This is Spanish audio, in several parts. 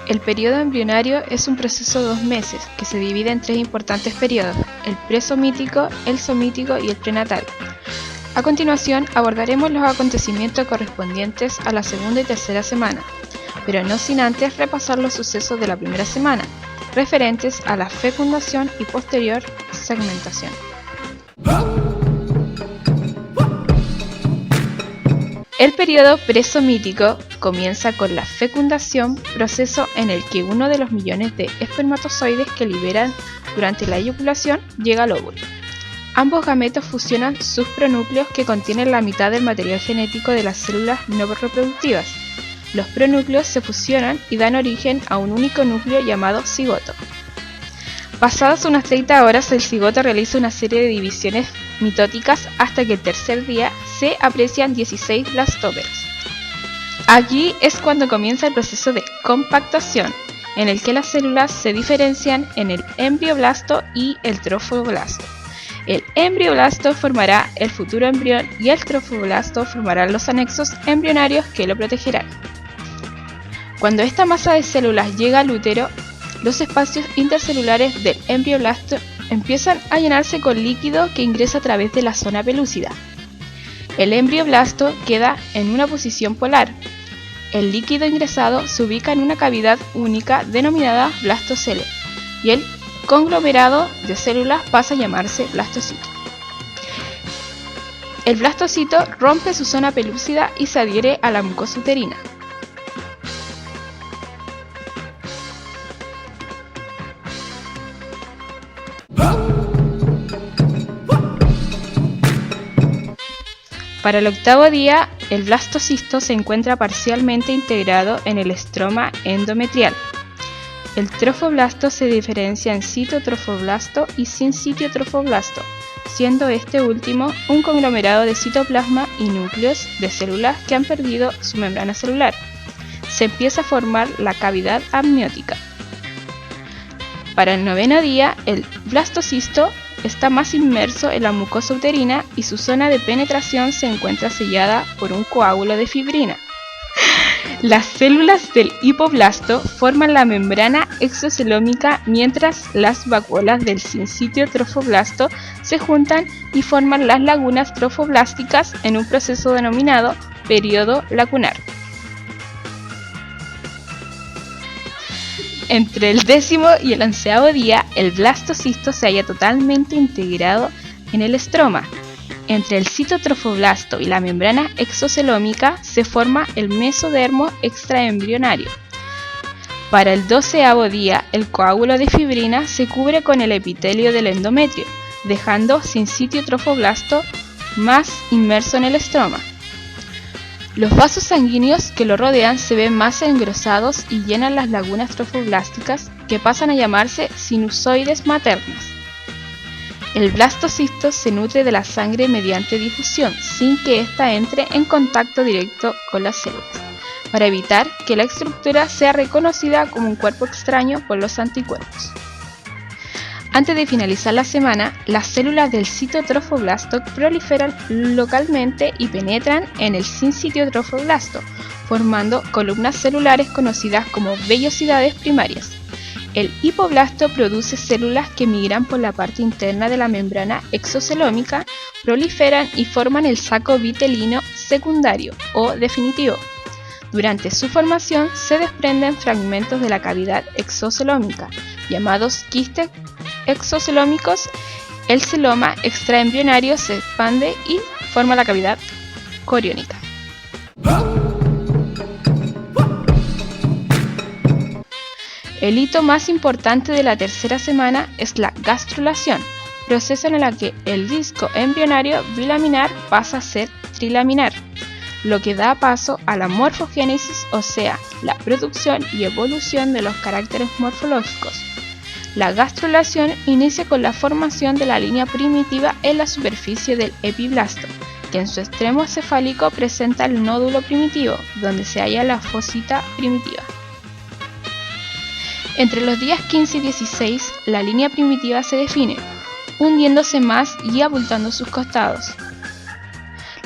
El periodo embrionario es un proceso de 2 meses que se divide en 3 importantes periodos: el presomítico, el somítico y el prenatal. A continuación abordaremos los acontecimientos correspondientes a la segunda y tercera semana, pero no sin antes repasar los sucesos de la primera semana, referentes a la fecundación y posterior segmentación. El periodo presomítico comienza con la fecundación, proceso en el que uno de los millones de espermatozoides que liberan durante la eyaculación llega al óvulo. Ambos gametos fusionan sus pronúcleos que contienen la mitad del material genético de las células no reproductivas. Los pronúcleos se fusionan y dan origen a un único núcleo llamado cigoto. Pasadas unas 30 horas, el cigoto realiza una serie de divisiones mitóticas hasta que el tercer día se aprecian 16 blastómeros. Allí es cuando comienza el proceso de compactación, en el que las células se diferencian en el embrioblasto y el trofoblasto. El embrioblasto formará el futuro embrión y el trofoblasto formará los anexos embrionarios que lo protegerán. Cuando esta masa de células llega al útero, los espacios intercelulares del embrioblasto empiezan a llenarse con líquido que ingresa a través de la zona pelúcida. El embrioblasto queda en una posición polar. El líquido ingresado se ubica en una cavidad única denominada blastocele y el conglomerado de células pasa a llamarse blastocito. El blastocito rompe su zona pelúcida y se adhiere a la mucosa uterina. Para el octavo día, el blastocisto se encuentra parcialmente integrado en el estroma endometrial. El trofoblasto se diferencia en citotrofoblasto y sincitiotrofoblasto, siendo este último un conglomerado de citoplasma y núcleos de células que han perdido su membrana celular. Se empieza a formar la cavidad amniótica. Para el noveno día, el blastocisto está más inmerso en la mucosa uterina y su zona de penetración se encuentra sellada por un coágulo de fibrina. Las células del hipoblasto forman la membrana exocelómica, mientras las vacuolas del sincitiotrofoblasto se juntan y forman las lagunas trofoblásticas en un proceso denominado periodo lacunar. Entre el 10º y el 11º día, el blastocisto se halla totalmente integrado en el estroma. Entre el citotrofoblasto y la membrana exocelómica se forma el mesodermo extraembrionario. Para el 12º día, el coágulo de fibrina se cubre con el epitelio del endometrio, dejando sincitiotrofoblasto más inmerso en el estroma. Los vasos sanguíneos que lo rodean se ven más engrosados y llenan las lagunas trofoblásticas, que pasan a llamarse sinusoides maternas. El blastocisto se nutre de la sangre mediante difusión, sin que ésta entre en contacto directo con las células, para evitar que la estructura sea reconocida como un cuerpo extraño por los anticuerpos. Antes de finalizar la semana, las células del citotrofoblasto proliferan localmente y penetran en el sincitiotrofoblasto, formando columnas celulares conocidas como vellosidades primarias. El hipoblasto produce células que migran por la parte interna de la membrana exocelómica, proliferan y forman el saco vitelino secundario o definitivo. Durante su formación se desprenden fragmentos de la cavidad exocelómica, llamados quistes exocelómicos. El celoma extraembrionario se expande y forma la cavidad coriónica. El hito más importante de la tercera semana es la gastrulación, proceso en el que el disco embrionario bilaminar pasa a ser trilaminar, lo que da paso a la morfogénesis, o sea, la producción y evolución de los caracteres morfológicos. La gastrulación inicia con la formación de la línea primitiva en la superficie del epiblasto, que en su extremo cefálico presenta el nódulo primitivo, donde se halla la fosita primitiva. Entre los días 15 y 16, la línea primitiva se define, hundiéndose más y abultando sus costados.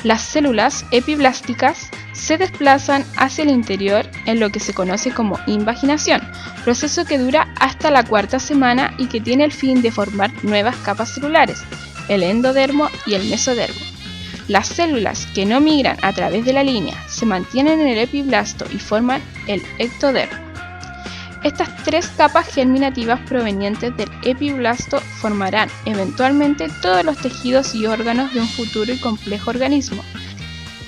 Las células epiblásticas se desplazan hacia el interior en lo que se conoce como invaginación, proceso que dura hasta la cuarta semana y que tiene el fin de formar nuevas capas celulares, el endodermo y el mesodermo. Las células que no migran a través de la línea se mantienen en el epiblasto y forman el ectodermo. Estas tres capas germinativas provenientes del epiblasto formarán eventualmente todos los tejidos y órganos de un futuro y complejo organismo.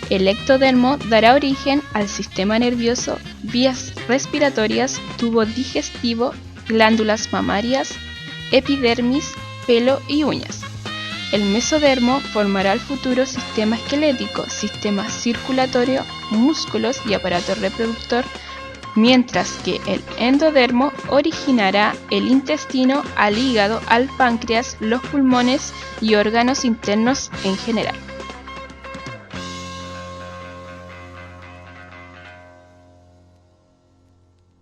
El ectodermo dará origen al sistema nervioso, vías respiratorias, tubo digestivo, glándulas mamarias, epidermis, pelo y uñas. El mesodermo formará el futuro sistema esquelético, sistema circulatorio, músculos y aparato reproductor, mientras que el endodermo originará el intestino, al hígado, al páncreas, los pulmones y órganos internos en general.